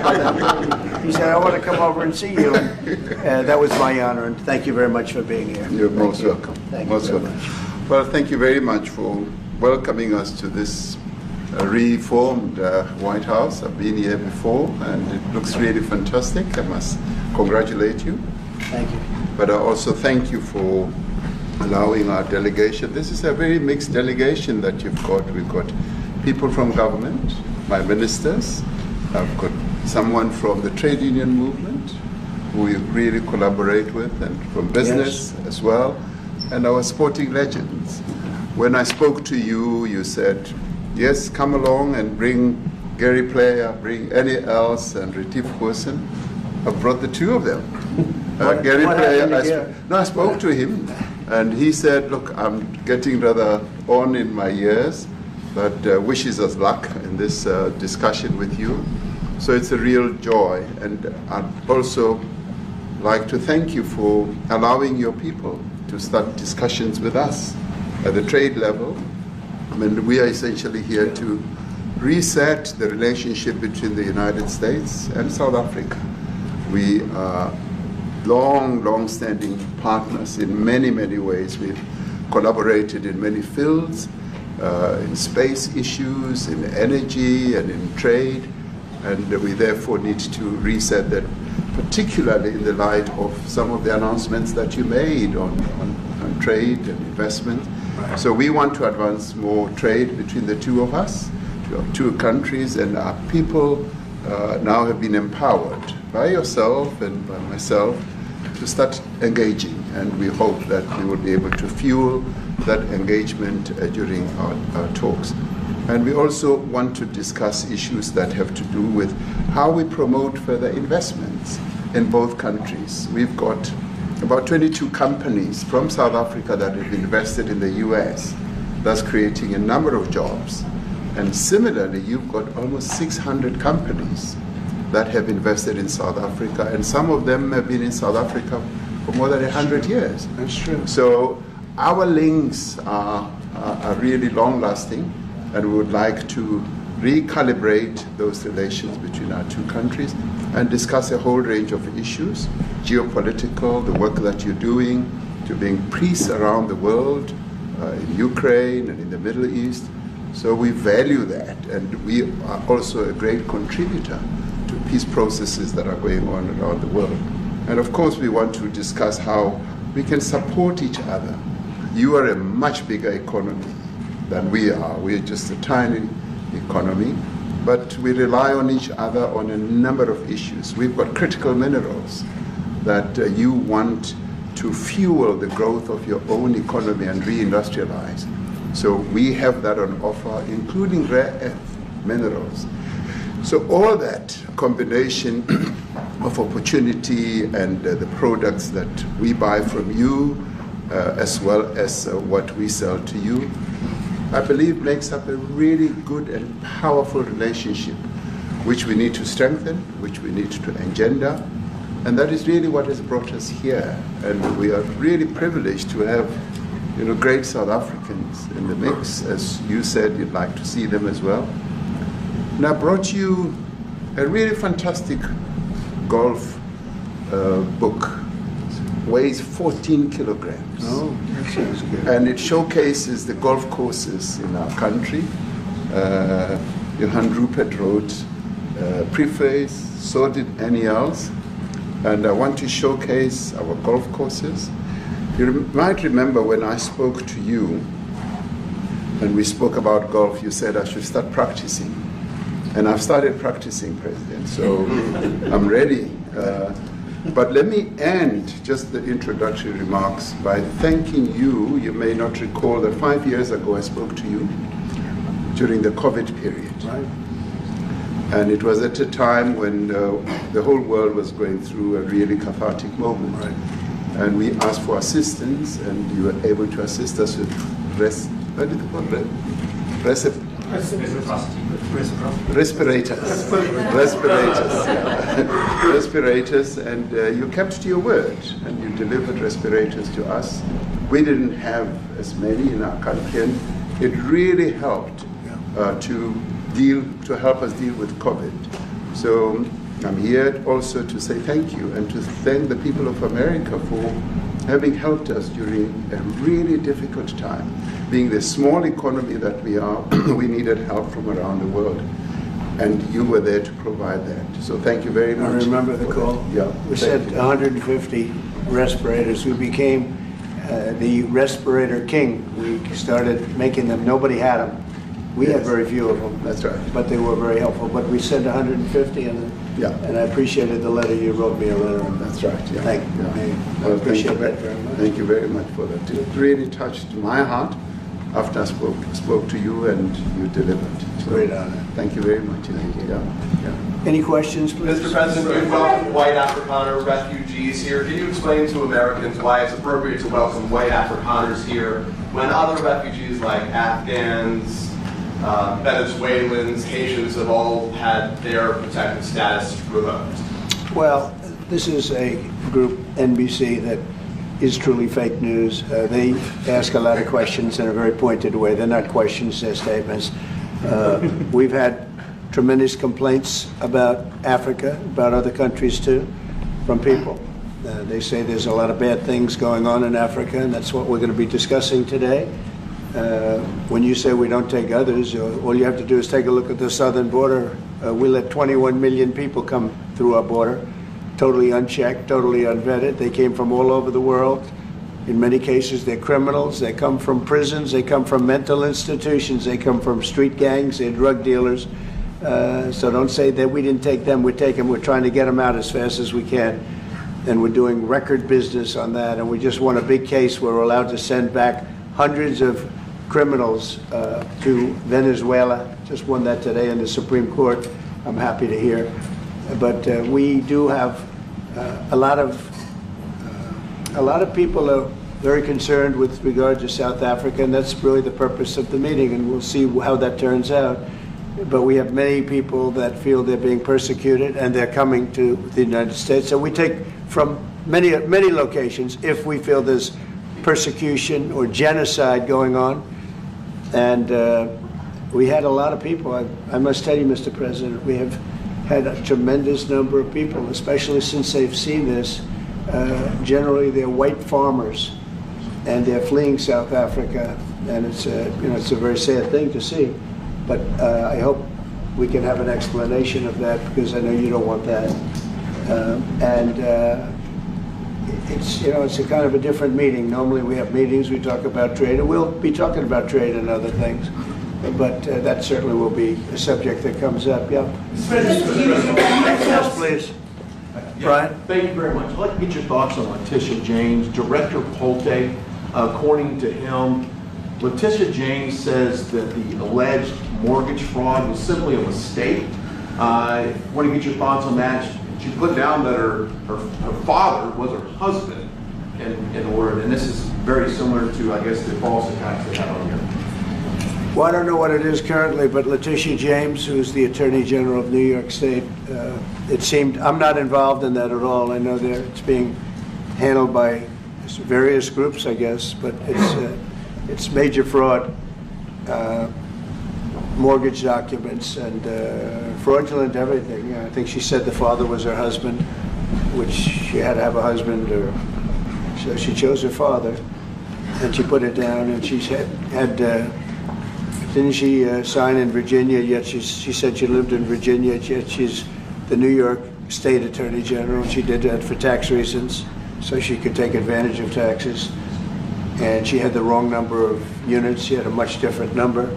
He said, I want to come over and see you. And that was my honor, and thank you very much for being here. You're most welcome. Thank you very much. Well, thank you very much for welcoming us to this reformed White House. I've been here before, and it looks really fantastic. I must congratulate you. Thank you. But I also thank you for allowing our delegation. This is a very mixed delegation that you've got. We've got people from government, my ministers. I've got someone from the trade union movement who we really collaborate with, and from business as well, and our sporting legends. When I spoke to you, you said, yes, come along and bring Gary Player, bring Annie else, and Retief Hoosen. I brought the two of them. Gary Player, I spoke to him, and he said, look, I'm getting rather on in my years, but wishes us luck in this discussion with you. So it's a real joy, and I'd also like to thank you for allowing your people to start discussions with us at the trade level. I mean, we are essentially here to reset the relationship between the United States and South Africa. We are long-standing partners in many, many ways. We've collaborated in many fields, in space issues, in energy, and in trade, and we therefore need to reset that, particularly in the light of some of the announcements that you made on trade and investment. Right. So we want to advance more trade between the two of us, two countries, and our people now have been empowered by yourself and by myself to start engaging, and we hope that we will be able to fuel that engagement during our talks. And we also want to discuss issues that have to do with how we promote further investments in both countries. We've got about 22 companies from South Africa that have invested in the US, thus creating a number of jobs. And similarly, you've got almost 600 companies that have invested in South Africa, and some of them have been in South Africa for more than 100 years. That's true. So our links are really long-lasting, and we would like to recalibrate those relations between our two countries and discuss a whole range of issues, geopolitical, the work that you're doing to bring peace around the world, in Ukraine and in the Middle East. So we value that, and we are also a great contributor to peace processes that are going on around the world. And of course, we want to discuss how we can support each other. You are a much bigger economy than we are. We're just a tiny economy, but we rely on each other on a number of issues. We've got critical minerals that you want to fuel the growth of your own economy and reindustrialize. So we have that on offer, including rare earth minerals. So all that combination of opportunity and the products that we buy from you, as well as what we sell to you, I believe makes up a really good and powerful relationship, which we need to strengthen, which we need to engender, and that is really what has brought us here. And we are really privileged to have, great South Africans in the mix. As you said, you'd like to see them as well. And I brought you a really fantastic golf book. Weighs 14 kilograms. Oh, that sounds good. And it showcases the golf courses in our country. Johan Rupert wrote preface, so did Annie else. And I want to showcase our golf courses. You might remember when I spoke to you and we spoke about golf, you said I should start practicing. And I've started practicing, President, so I'm ready. But let me end just the introductory remarks by thanking you. You may not recall that 5 years ago I spoke to you during the COVID period. Right. And it was at a time when the whole world was going through a really cathartic moment. Right. And we asked for assistance, and you were able to assist us with respirators, and you kept to your word, and you delivered respirators to us. We didn't have as many in our country, and it really helped to help us deal with COVID. So I'm here also to say thank you and to thank the people of America for having helped us during a really difficult time. Being the small economy that we are, we needed help from around the world. And you were there to provide that. So thank you very much. I remember the call. Yeah. We sent 150 respirators. We became the respirator king. We started making them. Nobody had them. We had very few of them. That's right. But they were very helpful. But we sent 150, and I appreciated the letter. You wrote me a letter. That's right. Yeah. Thank you. Yeah. I appreciate that very much. Thank you very much for that. It really touched my heart after I spoke to you and you delivered. So, great honor. Thank you very much indeed. Yeah. Any questions, please? Mr. President, you welcome white Afrikaner refugees here. Can you explain to Americans why it's appropriate to welcome white Afrikaners here when other refugees like Afghans, Venezuelans, Haitians have all had their protected status revoked? Well, this is a group, NBC, that is truly fake news. They ask a lot of questions in a very pointed way. They're not questions, they're statements. We've had tremendous complaints about Africa, about other countries too, from people. They say there's a lot of bad things going on in Africa, and that's what we're going to be discussing today. When you say we don't take others, all you have to do is take a look at the southern border. We let 21 million people come through our border, totally unchecked, totally unvetted. They came from all over the world. In many cases, they're criminals. They come from prisons. They come from mental institutions. They come from street gangs. They're drug dealers. So don't say that we didn't take them. We take them. We're trying to get them out as fast as we can. And we're doing record business on that. And we just won a big case where we're allowed to send back hundreds of criminals to Venezuela. Just won that today in the Supreme Court. I'm happy to hear. But we do have a lot of people are very concerned with regard to South Africa, and that's really the purpose of the meeting, and we'll see how that turns out. But we have many people that feel they're being persecuted, and they're coming to the United States. So we take from many locations if we feel there's persecution or genocide going on. And we had a lot of people. I must tell you, Mr. President, we have had a tremendous number of people, especially since they've seen this. Generally, they're white farmers, and they're fleeing South Africa, and it's a very sad thing to see. But I hope we can have an explanation of that, because I know you don't want that. It's a kind of a different meeting. Normally, we have meetings, we talk about trade, and we'll be talking about trade and other things. But that certainly will be a subject that comes up. Yeah. Yes, please. Brian? Thank you very much. I'd like to get your thoughts on Letitia James. Director Polte, according to him, Letitia James says that the alleged mortgage fraud was simply a mistake. I want to get your thoughts on that. She put down that her father was her husband in order, and this is very similar to, I guess, the false attacks they had on here. Well, I don't know what it is currently, but Letitia James, who's the Attorney General of New York State, it seemed, I'm not involved in that at all. I know that it's being handled by various groups, I guess, but it's major fraud, mortgage documents, and fraudulent everything. I think she said the father was her husband, which she had to have a husband, or so she chose her father, and she put it down, and she had didn't she sign in Virginia, yet she said she lived in Virginia, yet she's the New York State Attorney General. She did that for tax reasons, so she could take advantage of taxes. And she had the wrong number of units. She had a much different number,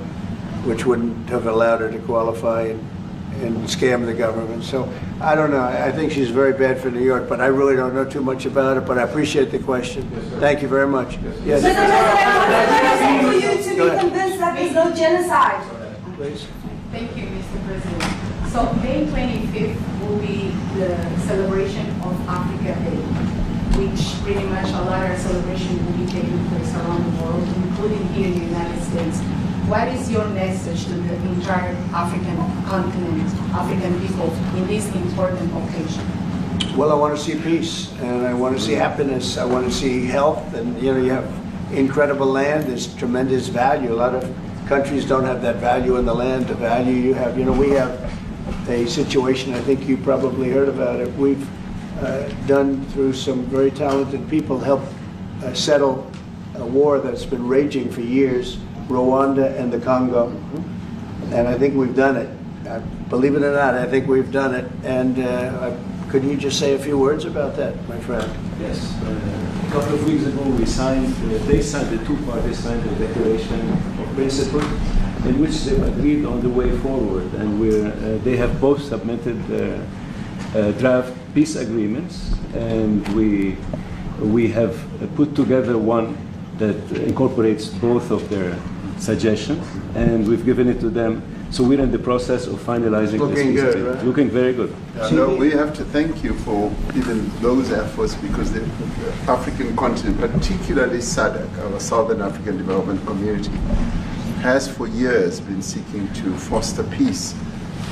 which wouldn't have allowed her to qualify and scam the government. So I don't know. I think she's very bad for New York, but I really don't know too much about it, but I appreciate the question. Yes, thank you very much. Yes. Mr. President, for you to be convinced that there's no genocide. Please. Thank you, Mr. President. So May 25th will be the celebration of Africa Day, which pretty much a lot of celebration will be taking place around the world, including here in the United States. What is your message to the entire African continent, African people, in this important occasion? Well, I want to see peace, and I want to see happiness. I want to see health, and you have incredible land. There's tremendous value. A lot of countries don't have that value in the land, the value you have. We have a situation, I think you probably heard about it. We've done, through some very talented people, helped settle a war that's been raging for years, Rwanda and the Congo. And I think we've done it. Believe it or not, I think we've done it. And could you just say a few words about that, my friend? Yes. A couple of weeks ago, we signed, the two parties signed a declaration of principle in which they agreed on the way forward. And they have both submitted draft peace agreements, and we have put together one that incorporates both of their suggestions, and we've given it to them. So we're in the process of finalizing this Looking peace good, agreement. right? Looking very good. No, we have to thank you for even those efforts, because the African continent, particularly SADC, our Southern African Development Community, has for years been seeking to foster peace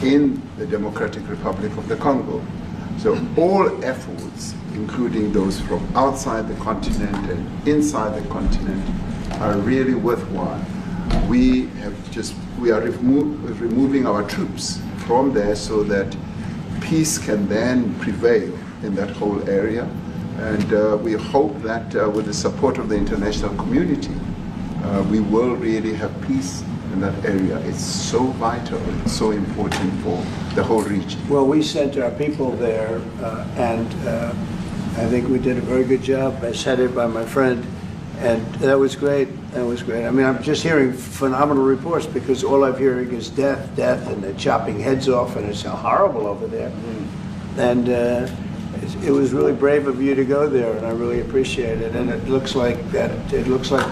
in the Democratic Republic of the Congo. So all efforts, including those from outside the continent and inside the continent, are really worthwhile. We are removing our troops from there so that peace can then prevail in that whole area. And we hope that with the support of the international community, we will really have peace in that area. It's so vital, it's so important for the whole region. Well, we sent our people there, and I think we did a very good job, as headed by my friend, and that was great. That was great. I mean, I'm just hearing phenomenal reports, because all I'm hearing is death, and they're chopping heads off, and it's horrible over there. And it was really brave of you to go there, and I really appreciate it. And it looks like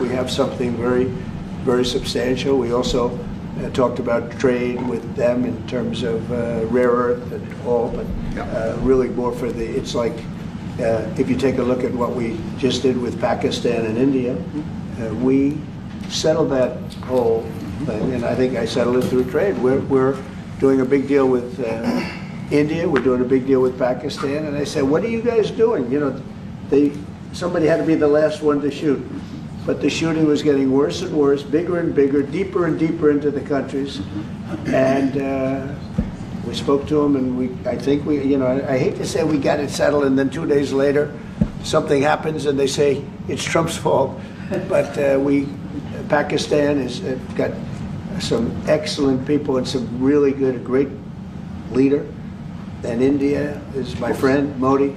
we have something very, very substantial. We also talked about trade with them in terms of rare earth and all, but really more for it's like, if you take a look at what we just did with Pakistan and India, we settled that whole thing, and I think I settled it through trade. We're doing a big deal with India, we're doing a big deal with Pakistan, and I said, what are you guys doing? You know, somebody had to be the last one to shoot. But the shooting was getting worse and worse, bigger and bigger, deeper and deeper into the countries. And we spoke to them, and I hate to say we got it settled, and then 2 days later, something happens, and they say it's Trump's fault. But Pakistan has got some excellent people and some really great leader. And India is my friend, Modi.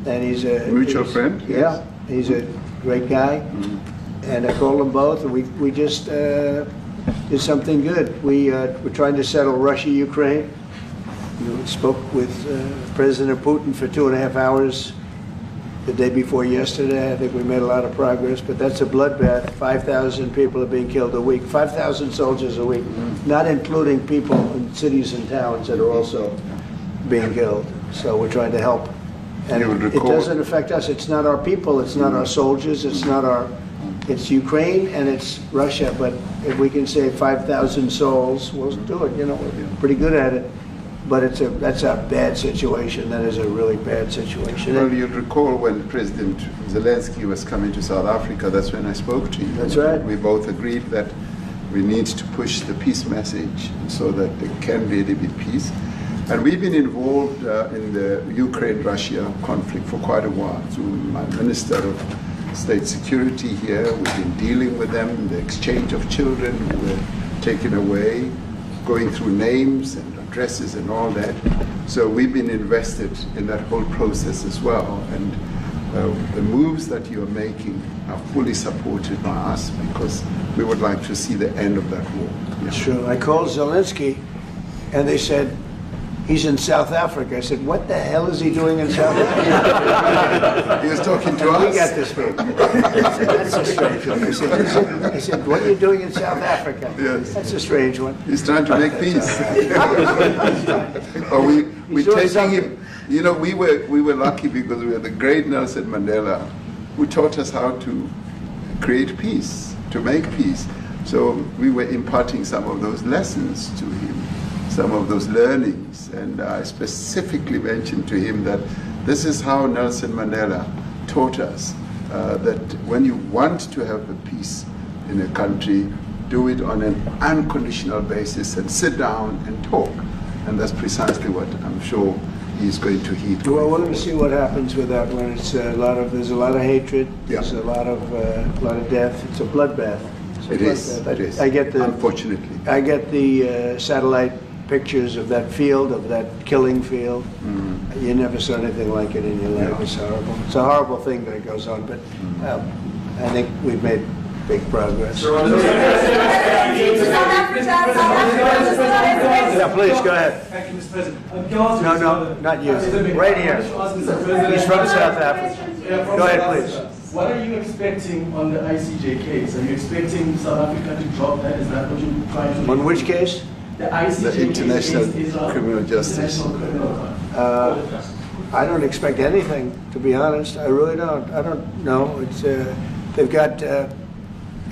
And he's a mutual friend. Yeah, he's a great guy. And I called them both, and we just did something good. We're trying to settle Russia, Ukraine. We spoke with President Putin for 2.5 hours the day before yesterday. I think we made a lot of progress, but that's a bloodbath. 5,000 people are being killed a week, 5,000 soldiers a week, not including people in cities and towns that are also being killed. So we're trying to help. And it doesn't affect us. It's not our people, it's not our soldiers, it's Ukraine and it's Russia, but if we can save 5,000 souls, we'll do it. You know, we're pretty good at it. But that's a bad situation. That is a really bad situation. Well, you'll recall when President Zelensky was coming to South Africa, that's when I spoke to you. That's right. We both agreed that we need to push the peace message so that there can really be peace. And we've been involved in the Ukraine-Russia conflict for quite a while. Through my Minister of State Security here, we've been dealing with them, the exchange of children who were taken away, going through names and addresses and all that. So we've been invested in that whole process as well. And the moves that you're making are fully supported by us, because we would like to see the end of that war. It's true. I called Zelensky, and they said, he's in South Africa. I said, what the hell is he doing in South Africa? He was talking to us. We got this man. That's a strange one. I said, what are you doing in South Africa? Yes. That's a strange one. He's trying to make peace. Or we're taking him. You know, we were lucky because we had the great Nelson Mandela, who taught us how to create peace, to make peace. So we were imparting some of those lessons to him, some of those learnings, and I specifically mentioned to him that this is how Nelson Mandela taught us that when you want to have a peace in a country, do it on an unconditional basis and sit down and talk. And that's precisely what I'm sure he's going to heed. Well, going we're going forward. to see what happens with that one. It's there's a lot of hatred. Yeah. There's a lot of death. It's a bloodbath. It's a It is. bloodbath. It is. I get the Unfortunately. I get the satellite pictures of that field, of that killing field. You never saw anything like it in your life. Yeah. It's horrible. It's a horrible thing that it goes on, but I think we've made big progress. South Africa, Yeah, please, go ahead. Thank you, Mr. President. Gaza No, is no, another- not you. Let me- Right here. Mr. President. He's from South Africa. Yeah, from Go ahead, South please. Africa. What are you expecting on the ICJ case? Are you expecting South Africa to drop that? Is that what you're trying to do? On which case? The ICJ The case International against Israel. Criminal Justice. International Criminal Court. I don't expect anything, to be honest. I really don't. I don't know. It's they've got a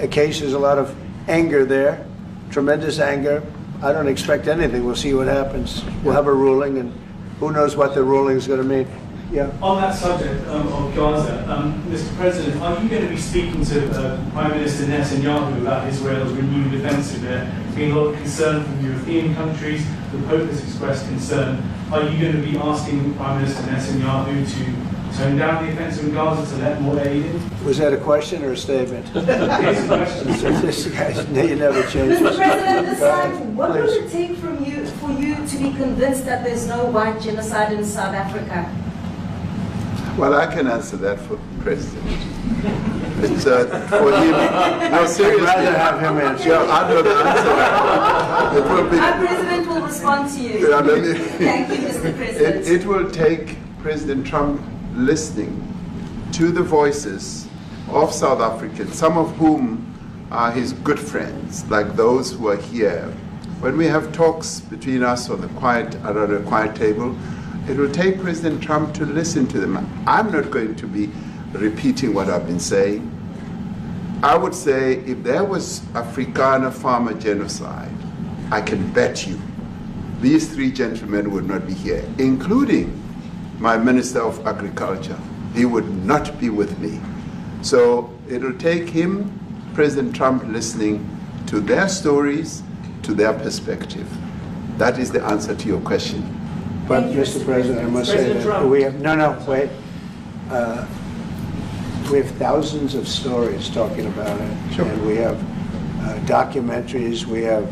case. There's a lot of anger there, tremendous anger. I don't expect anything. We'll see what happens. We'll have a ruling, and who knows what the ruling is going to mean. Yeah. On that subject of Gaza, Mr. President, are you going to be speaking to Prime Minister Netanyahu about Israel's renewed offensive there? There's been a lot of concern from European countries. The Pope has expressed concern. Are you going to be asking Prime Minister Netanyahu to tone down the offensive in Gaza to let more aid in? Was that a question or a statement? Here's the question. This guy's, you never change. Mr. President, this time, what will Please. it take for you to be convinced that there's no white genocide in South Africa? Well, I can answer that for President. It's for him. No, seriously. I'd rather have him answer. Yeah, I'd rather answer that. It will be. Our president will respond to you. Yeah, let me- Thank you, Mr. President. It will take President Trump listening to the voices of South Africans, some of whom are his good friends, like those who are here. When we have talks between us on the around a quiet table, it will take President Trump to listen to them. I'm not going to be repeating what I've been saying. I would say if there was Afrikaner farmer genocide, I can bet you these three gentlemen would not be here, including my Minister of Agriculture. He would not be with me. So it'll take him, President Trump, listening to their stories, to their perspective. That is the answer to your question. But, Thank you, Mr. President, I must say President that Trump. we have, wait. We have thousands of stories talking about it. Sure. And we have documentaries, we have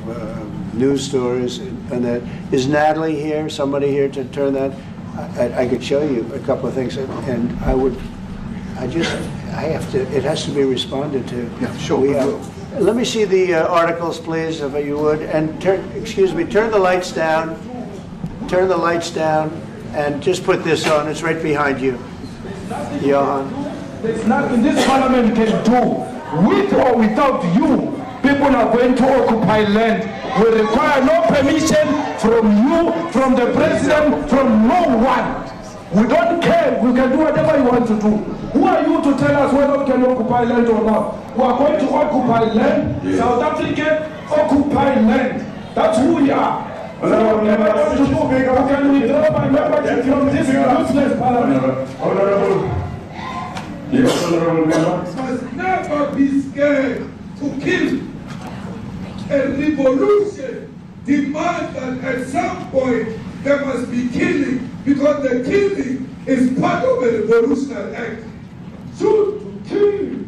news stories. And that, is Natalie here, somebody here to turn that? I could show you a couple of things, and it has to be responded to. Yeah, sure, We we have- will. Let me see the articles, please, if you would, and turn the lights down. Turn the lights down and just put this on. It's right behind you. Johan. There's nothing this parliament can do. With or without you, people are going to occupy land. We require no permission from you, from the president, from no one. We don't care. We can do whatever you want to do. Who are you to tell us whether we can occupy land or not? We are going to occupy land. South Africa occupy land. That's who we are. So whatever you want to do, we can withdraw my membership from this useless parliament. Yes, honorable member. Must never be scared to kill. A revolution demands that at some point there must be killing, because the killing is part of a revolutionary act. Shoot to kill.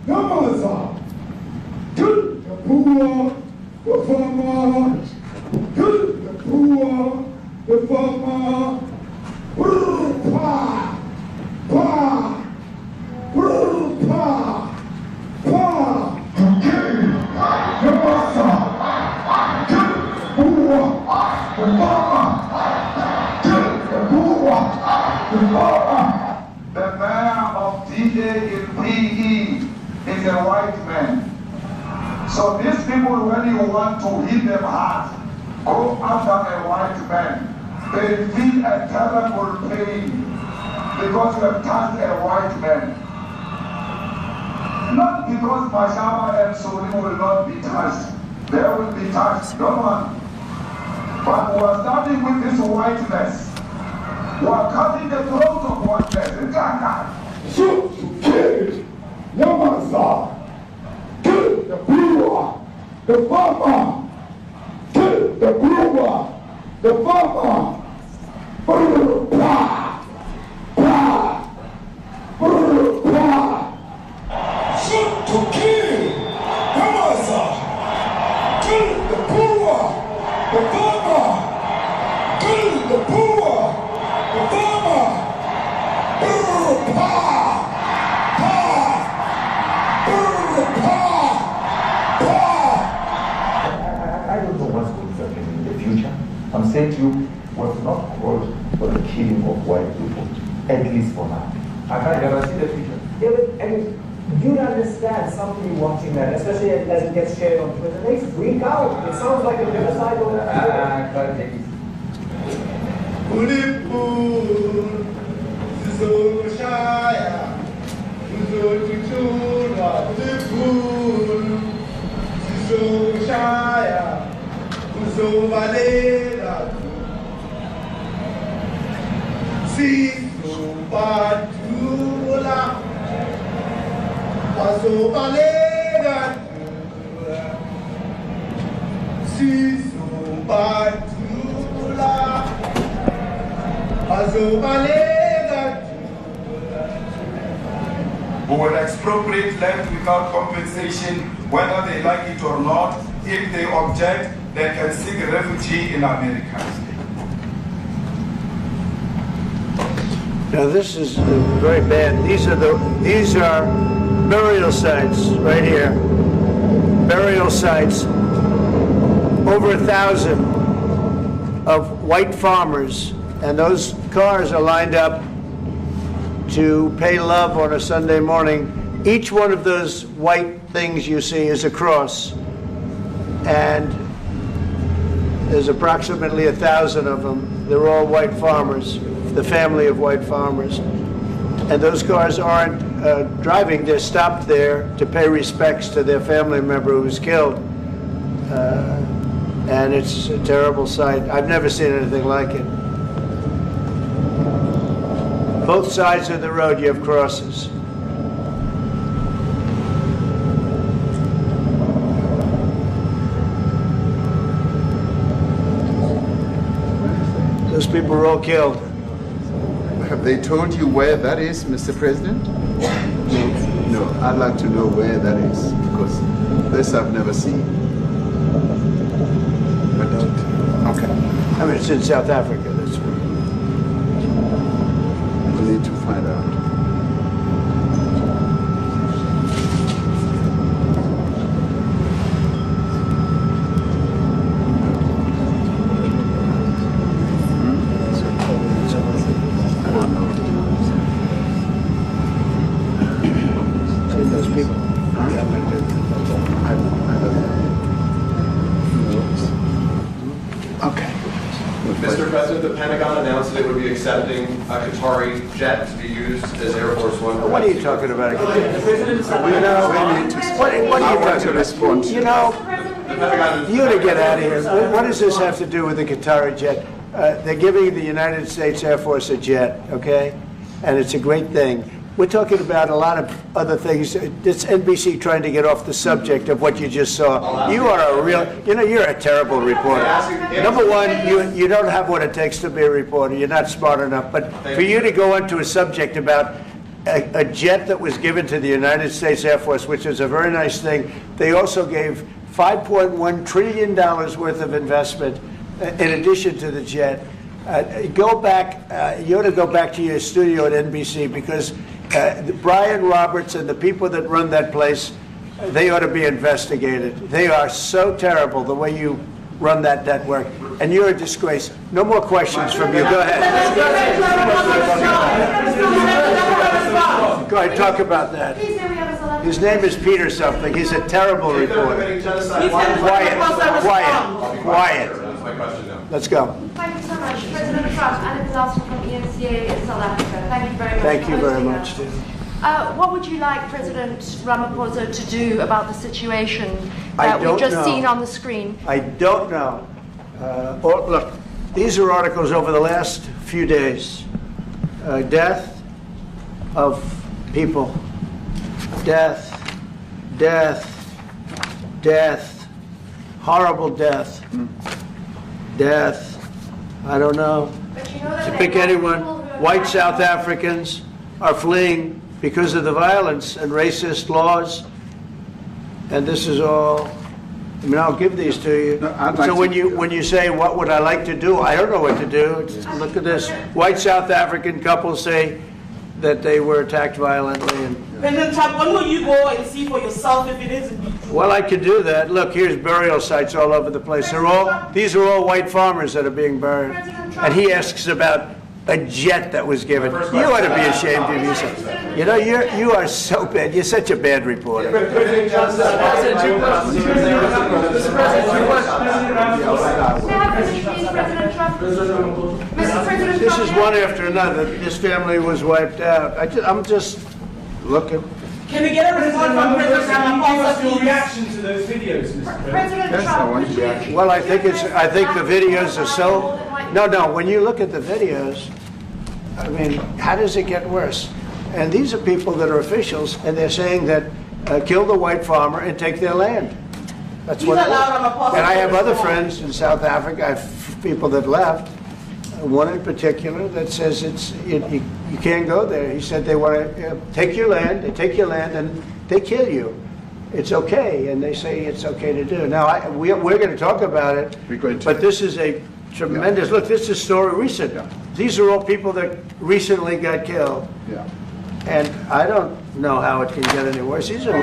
Namaza. Kill the poor, the farmer. Kill the poor, the farmer. Pa, pa. The mayor of DA in PE is a white man. So these people, when you want to hit them hard, go after a white man. They feel a terrible pain because you have touched a white man. Not because Mashaba and Soli will not be touched. They will be touched, no one. But we are starting with this whiteness. We are cutting the throat of whiteness. Shoot to kill. Yamaza. Kill the brewer. The farmer. Kill the brewer. The farmer. for the killing of white people, at least for now. I can't ever see the future. Yeah, but, I mean, you'd understand somebody watching that, especially as it gets shared on Twitter. They freak out. It sounds like a genocide on that. Can't take it. Who will expropriate land without compensation, whether they like it or not. If they object, they can seek refugee in America. Now this is very bad. These are burial sites right here. Burial sites. Over 1,000 of white farmers, and those cars are lined up to pay love on a Sunday morning. Each one of those white things you see is a cross, and there's approximately 1,000 of them. They're all white farmers, the family of white farmers. And those cars aren't driving, they're stopped there to pay respects to their family member who was killed. And it's a terrible sight. I've never seen anything like it. Both sides of the road you have crosses. Those people were all killed. Have they told you where that is, Mr. President? No, I'd like to know where that is, because this I've never seen. But okay. I mean, it's in South Africa, that's where. We need to find out. Mr. President, the Pentagon announced that it would be accepting a Qatari jet to be used as Air Force One. What are you talking about? You know, what are you talking about? You know, you to get out of here. What does this have to do with the Qatari jet? They're giving the United States Air Force a jet, okay? And it's a great thing. We're talking about a lot of other things. It's NBC trying to get off the subject of what you just saw. You are a real, you know, you're a terrible reporter. Number one, you don't have what it takes to be a reporter. You're not smart enough. But for you to go into a subject about a jet that was given to the United States Air Force, which is a very nice thing, they also gave $5.1 trillion worth of investment in addition to the jet. Go back, you ought to go back to your studio at NBC, because Brian Roberts and the people that run that place, they ought to be investigated. They are so terrible the way you run that network, and you're a disgrace. No more questions from you. Go ahead. Go ahead, talk about that. His name is Peter something. He's a terrible reporter. Quiet. That's my question now. Let's go. Thank you so much. President Trump, Anna Disaster from ENCA in South Africa. Thank you very much. Thank you very much, Steve. What would you like President Ramaphosa to do about the situation that we've just seen on the screen? I don't know. Look, these are articles over the last few days. Death of people. Death. Horrible death. Death. I don't know. But you know that To pick anyone, white South Africans are fleeing because of the violence and racist laws. And this is all, I mean, I'll give these to you. So when you say, what would I like to do? I don't know what to do. Look at this. White South African couples say that they were attacked violently. And, President Trump, when will you go and see for yourself if it is indeed true? well, I could do that. Look, here's burial sites all over the place. These are all white farmers that are being buried. And he asks about a jet that was given. You ought to be ashamed of yourself. You know, you are so bad. You're such a bad reporter. This is one after another. This family was wiped out. I'm just looking. Can we get a response from President Ramaphosa, Your please? reaction to those videos, Mr. President? Yes, I want to react. Well, I think the videos are so. No. When you look at the videos, I mean, how does it get worse? And these are people that are officials, and they're saying that kill the white farmer and take their land. That's what. And I have other friends in South Africa. I have people that left. One in particular that says you can't go there. He said they want to take your land, they take your land, and they kill you. It's okay, and they say it's okay to do. Now, we're going to talk about it, but this is a tremendous, look, this is story recent. These are all people that recently got killed. Yeah. And I don't know how it can get any worse. These are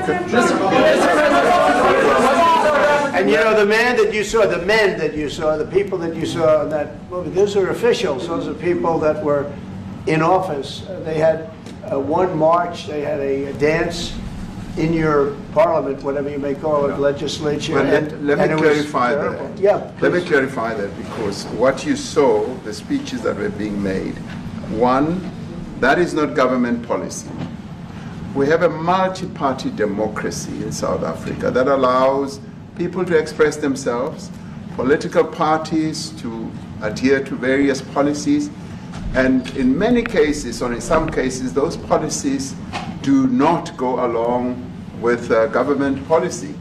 and you know, the men that you saw, the people that you saw in that movie, those are officials. Those are people that were in office. They had one march, they had a dance in your parliament, whatever you may call it, legislature. Well, let me clarify that. Yeah, let me clarify that, because what you saw, the speeches that were being made, one, that is not government policy. We have a multi-party democracy in South Africa that allows people to express themselves, political parties to adhere to various policies, and in many cases, or in some cases, those policies do not go along with government policy.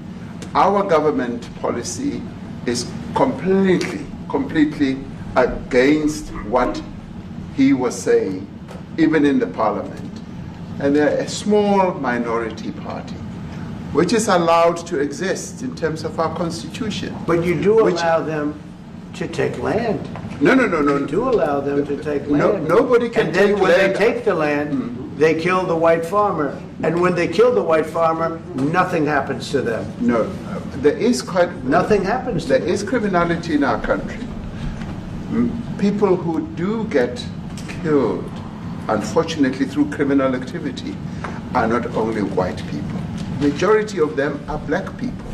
Our government policy is completely against what he was saying, even in the parliament. And they're a small minority party, which is allowed to exist in terms of our constitution. But you do allow them to take land. No. You do allow them to take land. Nobody can take land. And then when they take the land, they kill the white farmer. And when they kill the white farmer, nothing happens to them. No, there is nothing happens to them. There is criminality in our country. People who do get killed, unfortunately, through criminal activity, are not only white people. Majority of them are black people.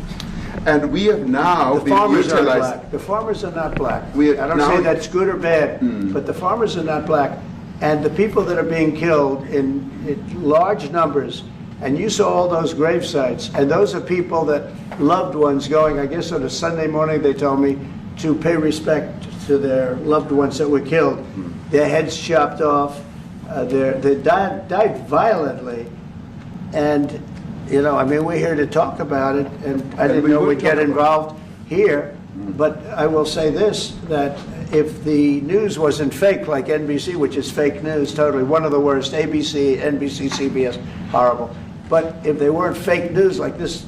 And we have now been utilized. The farmers are not black. I don't say that's good or bad, but the farmers are not black. And the people that are being killed in large numbers, and you saw all those grave sites, and those are people that loved ones going, I guess on a Sunday morning, they told me, to pay respect to their loved ones that were killed. Their heads chopped off. They died violently. And, you know, I mean, we're here to talk about it, and I didn't know we'd get involved here. But I will say this, that if the news wasn't fake like NBC, which is fake news totally, one of the worst, ABC, NBC, CBS, horrible. But if they weren't fake news like this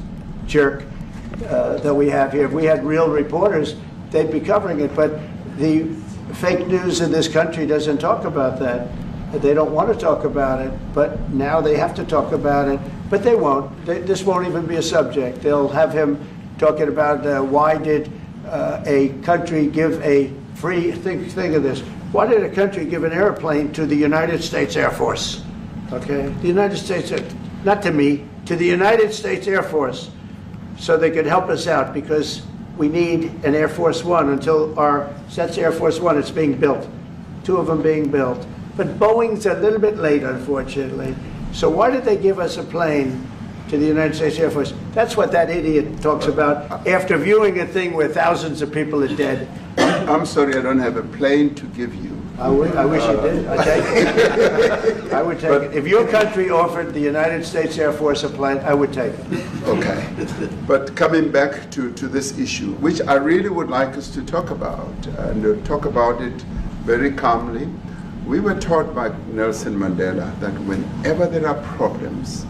jerk that we have here, if we had real reporters, they'd be covering it. But the fake news in this country doesn't talk about that. They don't want to talk about it, but now they have to talk about it. But they won't. This won't even be a subject. They'll have him talking about why did a country give a free, think of this, why did a country give an airplane to the United States Air Force? Okay, the United States, not to me, to the United States Air Force, so they could help us out, because we need an Air Force One until that's Air Force One, it's being built, 2 of them being built. But Boeing's a little bit late, unfortunately. So why did they give us a plane to the United States Air Force? That's what that idiot talks about after viewing a thing where thousands of people are dead. I'm sorry, I don't have a plane to give you. I wish you did. I'd take it. I would take it. If your country offered the United States Air Force a plane, I would take it. Okay. But coming back to this issue, which I really would like us to talk about, and talk about it very calmly. We were taught by Nelson Mandela that whenever there are problems,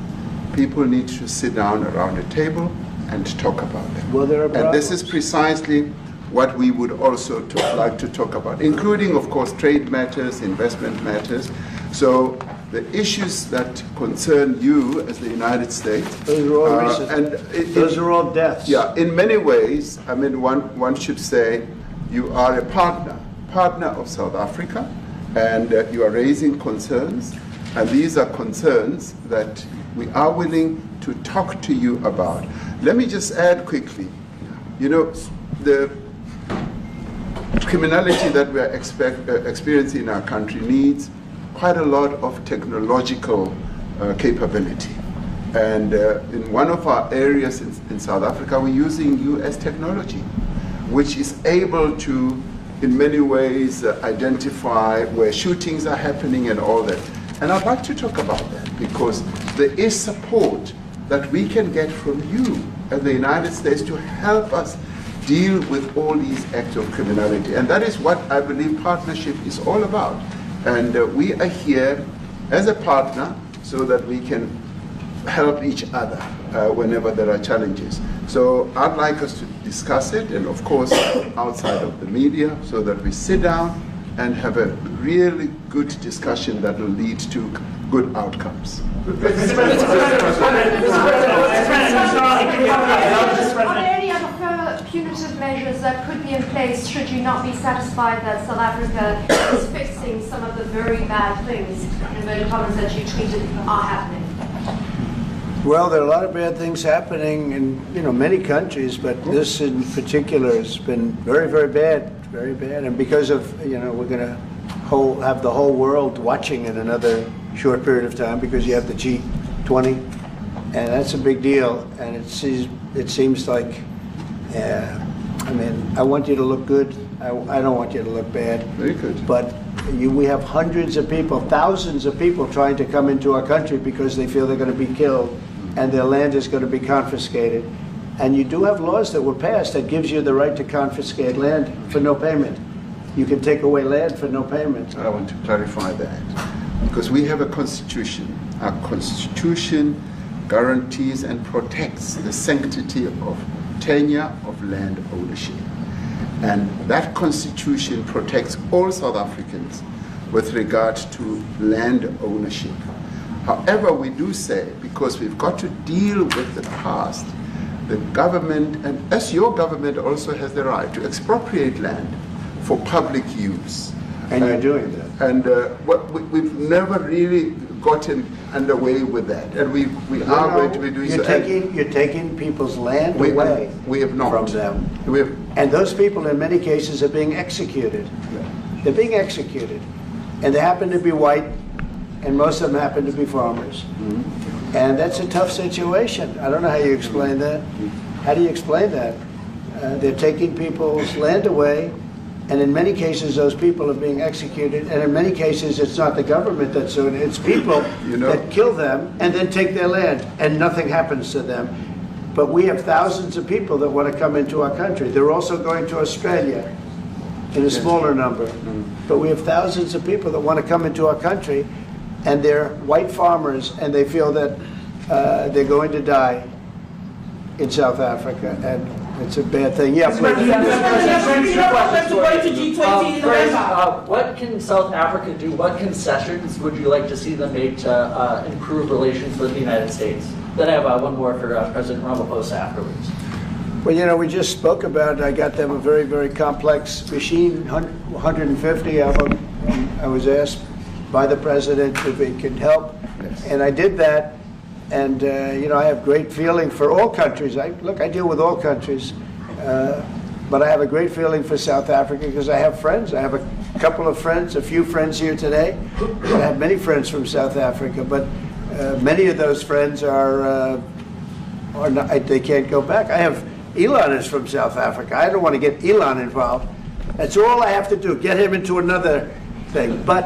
people need to sit down around a table and talk about them. Well, there are problems. And this is precisely what we would also like to talk about, including, of course, trade matters, investment matters. So the issues that concern you as the United States. Those are all recent. Those are all deaths. Yeah, in many ways, I mean, one should say you are a partner of South Africa. And you are raising concerns, and these are concerns that we are willing to talk to you about. Let me just add quickly, you know, the criminality that we are experiencing in our country needs quite a lot of technological capability. And in one of our areas in South Africa, we're using US technology, which is able to, in many ways, identify where shootings are happening and all that. And I'd like to talk about that because there is support that we can get from you and the United States to help us deal with all these acts of criminality. And that is what I believe partnership is all about. And we are here as a partner so that we can help each other whenever there are challenges. So I'd like us to discuss it, and of course outside of the media, so that we sit down and have a really good discussion that will lead to good outcomes. Are there any other further punitive measures that could be in place should you not be satisfied that South Africa is fixing some of the very bad things, in inverted commas, that you tweeted are happening? Well, there are a lot of bad things happening in many countries, but this in particular has been very, very bad, very bad. And because of we're going to have the whole world watching in another short period of time because you have the G20, and that's a big deal. And it seems like, I want you to look good. I don't want you to look bad. Very good. But we have hundreds of people, thousands of people trying to come into our country because they feel they're going to be killed and their land is going to be confiscated. And you do have laws that were passed that gives you the right to confiscate land for no payment. You can take away land for no payment. I want to clarify that because we have a constitution. Our constitution guarantees and protects the sanctity of tenure of land ownership. And that constitution protects all South Africans with regard to land ownership. However, we do say, because we've got to deal with the past, the government, and as your government also has the right to expropriate land for public use. And you're doing that. And we've never really gotten underway with that. And we are going to be doing so. You're taking people's land away we have not. From them. And those people in many cases are being executed. They're being executed. And they happen to be white, and most of them happen to be farmers. Mm-hmm. And that's a tough situation. I don't know how you explain that. How do you explain that? They're taking people's land away, and in many cases those people are being executed, and in many cases it's not the government that's doing it, it's people that kill them and then take their land, and nothing happens to them. But we have thousands of people that want to come into our country. They're also going to Australia in a smaller number. But we have thousands of people that want to come into our country, and they're white farmers, and they feel that they're going to die in South Africa, and it's a bad thing. Yeah, please. What can South Africa do? What concessions would you like to see them make to improve relations with the United States? Then I have one more for President Ramaphosa afterwards. Well, we just spoke about it. I got them a very, very complex machine, 150 of them. I was asked by the president if it could help, and I did that. And I have great feeling for all countries. I deal with all countries, but I have a great feeling for South Africa because I have friends. I have a couple of friends, a few friends here today. I have many friends from South Africa, but many of those friends are not, they can't go back. I have Elon is from South Africa. I don't want to get Elon involved. That's all I have to do, get him into another thing. But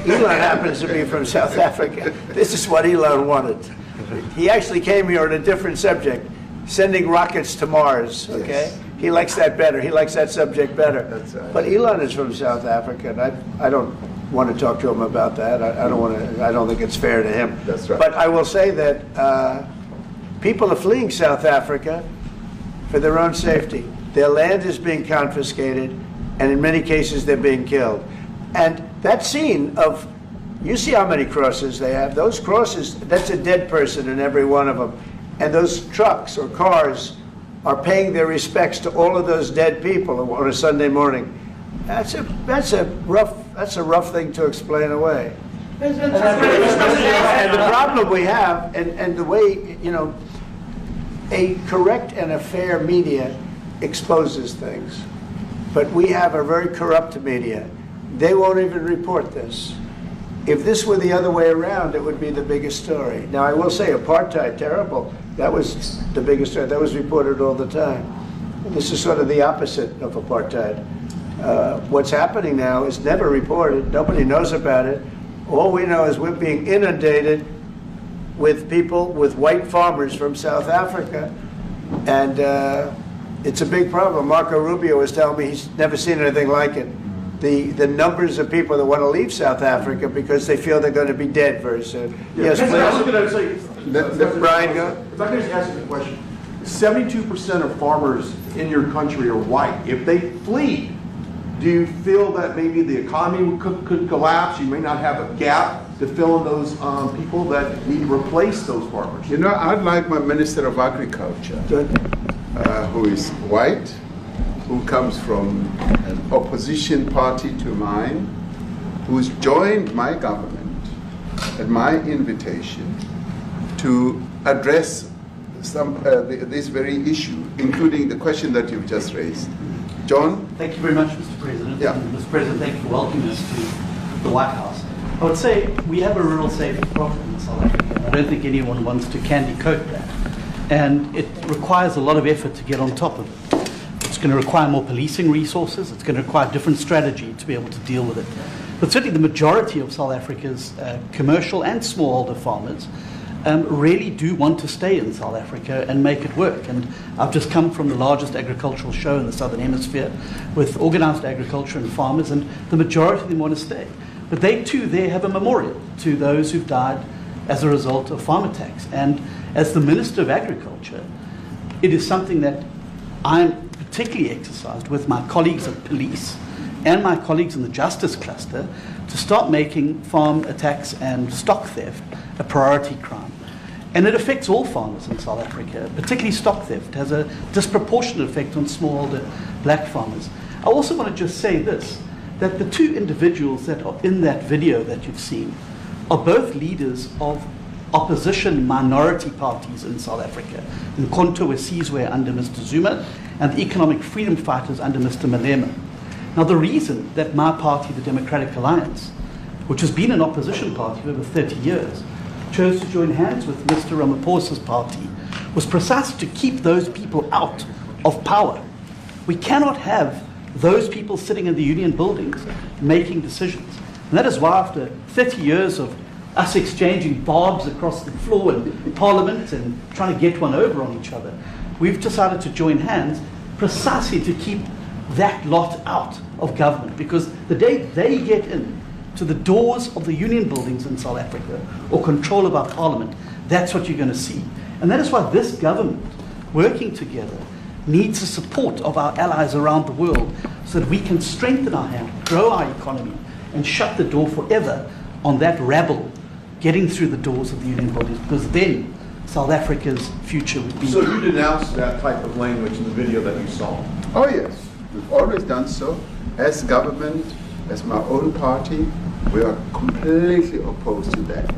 Elon happens to be from South Africa. This is what Elon wanted. He actually came here on a different subject, sending rockets to Mars, okay? Yes. He likes that better. He likes that subject better. That's right. But Elon is from South Africa, and I don't want to talk to him about that. I don't think it's fair to him. That's right. But I will say that people are fleeing South Africa for their own safety. Their land is being confiscated, and in many cases they're being killed. And that scene of, you see how many crosses they have. Those crosses, that's a dead person in every one of them. And those trucks or cars are paying their respects to all of those dead people on a Sunday morning. That's a rough thing to explain away. And the problem we have, and the way, you know, a correct and a fair media exposes things, but we have a very corrupt media. They won't even report this. If this were the other way around, it would be the biggest story. Now, I will say apartheid, terrible. That was the biggest story. That was reported all the time. And this is sort of the opposite of apartheid. What's happening now is never reported. Nobody knows about it. All we know is we're being inundated with people, with white farmers from South Africa. And it's a big problem. Marco Rubio was telling me he's never seen anything like it. The numbers of people that want to leave South Africa because they feel they're going to be dead very soon. Yeah, Yes, please. I was going to say, Brian, go. if I could just ask you a question. 72% of farmers in your country are white. If they flee, do you feel that maybe the economy could collapse? You may not have a gap to fill in those people that need to replace those farmers. You know, I'd like my Minister of Agriculture, who is white, who comes from an opposition party to mine, who's joined my government at my invitation to address this very issue, including the question that you've just raised. John? Thank you very much, Mr. President. Yeah. And Mr. President, thank you for welcoming us to the White House. I would say we have a rural safety problem in South Africa. I don't think anyone wants to candy coat that. And it requires a lot of effort to get on top of it. It's going to require more policing resources. It's going to require a different strategy to be able to deal with it. But certainly the majority of South Africa's commercial and smallholder farmers really do want to stay in South Africa and make it work. And I've just come from the largest agricultural show in the Southern Hemisphere with organized agriculture and farmers, and the majority of them want to stay. But they too there have a memorial to those who've died as a result of farm attacks. And as the Minister of Agriculture, it is something that I'm particularly exercised with my colleagues at police and my colleagues in the justice cluster to start making farm attacks and stock theft a priority crime. And it affects all farmers in South Africa, particularly stock theft. It has a disproportionate effect on smallholder black farmers. I also want to just say this, that the two individuals that are in that video that you've seen are both leaders of opposition minority parties in South Africa. Nkonto Wesizwe under Mr. Zuma and the economic freedom fighters under Mr. Malema. Now the reason that my party, the Democratic Alliance, which has been an opposition party for over 30 years, chose to join hands with Mr. Ramaphosa's party was precisely to keep those people out of power. We cannot have those people sitting in the union buildings making decisions. And that is why after 30 years of us exchanging barbs across the floor in Parliament and trying to get one over on each other, we've decided to join hands precisely to keep that lot out of government. Because the day they get in to the doors of the union buildings in South Africa or control of our Parliament, that's what you're going to see. And that is why this government, working together, needs the support of our allies around the world so that we can strengthen our hand, grow our economy, and shut the door forever on that rabble getting through the doors of the union buildings, because then South Africa's future would be... So you denounced that type of language in the video that you saw? Oh yes, we've always done so. As government, as my own party, we are completely opposed to that.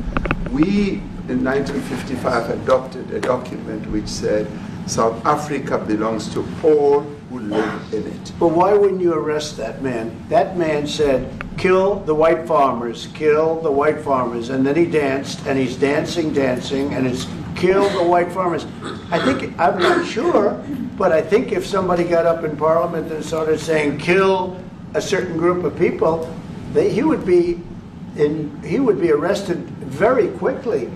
We, in 1955, adopted a document which said South Africa belongs to all who live in it. But why wouldn't you arrest that man? That man said, kill the white farmers, kill the white farmers. And then he danced, and he's dancing, and it's kill the white farmers. I think, I'm not sure, but I think if somebody got up in Parliament and started saying kill a certain group of people, he would be arrested very quickly.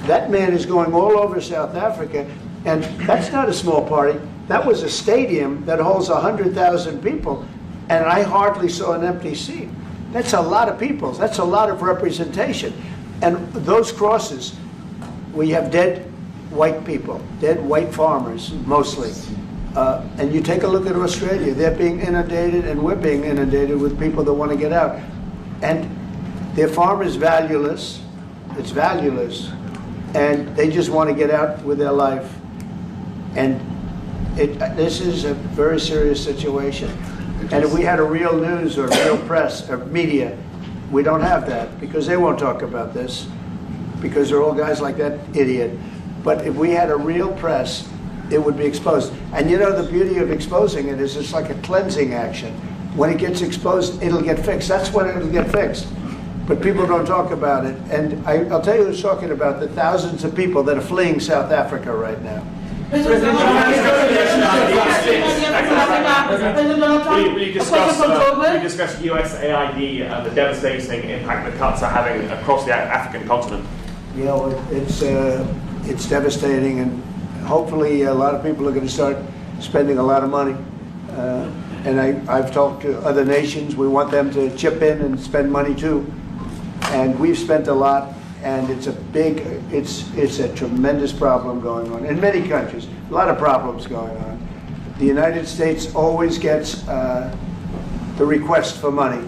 That man is going all over South Africa, and that's not a small party. That was a stadium that holds 100,000 people, and I hardly saw an empty seat. That's a lot of people. That's a lot of representation. And those crosses, we have dead white people, dead white farmers, mostly. And you take a look at Australia, they're being inundated, and we're being inundated with people that want to get out. And their farm is valueless, it's valueless, and they just want to get out with their life. And this is a very serious situation. And if we had a real news or real press or media, we don't have that because they won't talk about this because they're all guys like that idiot. But if we had a real press, it would be exposed. And you know, the beauty of exposing it is it's like a cleansing action. When it gets exposed, it'll get fixed. That's when it'll get fixed. But people don't talk about it. And I'll tell you who's talking about the thousands of people that are fleeing South Africa right now. We discussed USAID and the devastating impact the cuts are having across the African continent. Yeah, well, it's devastating, and hopefully a lot of people are going to start spending a lot of money. And I've talked to other nations. We want them to chip in and spend money too. And we've spent a lot, and it's a tremendous problem going on in many countries. A lot of problems going on. The United States always gets the request for money.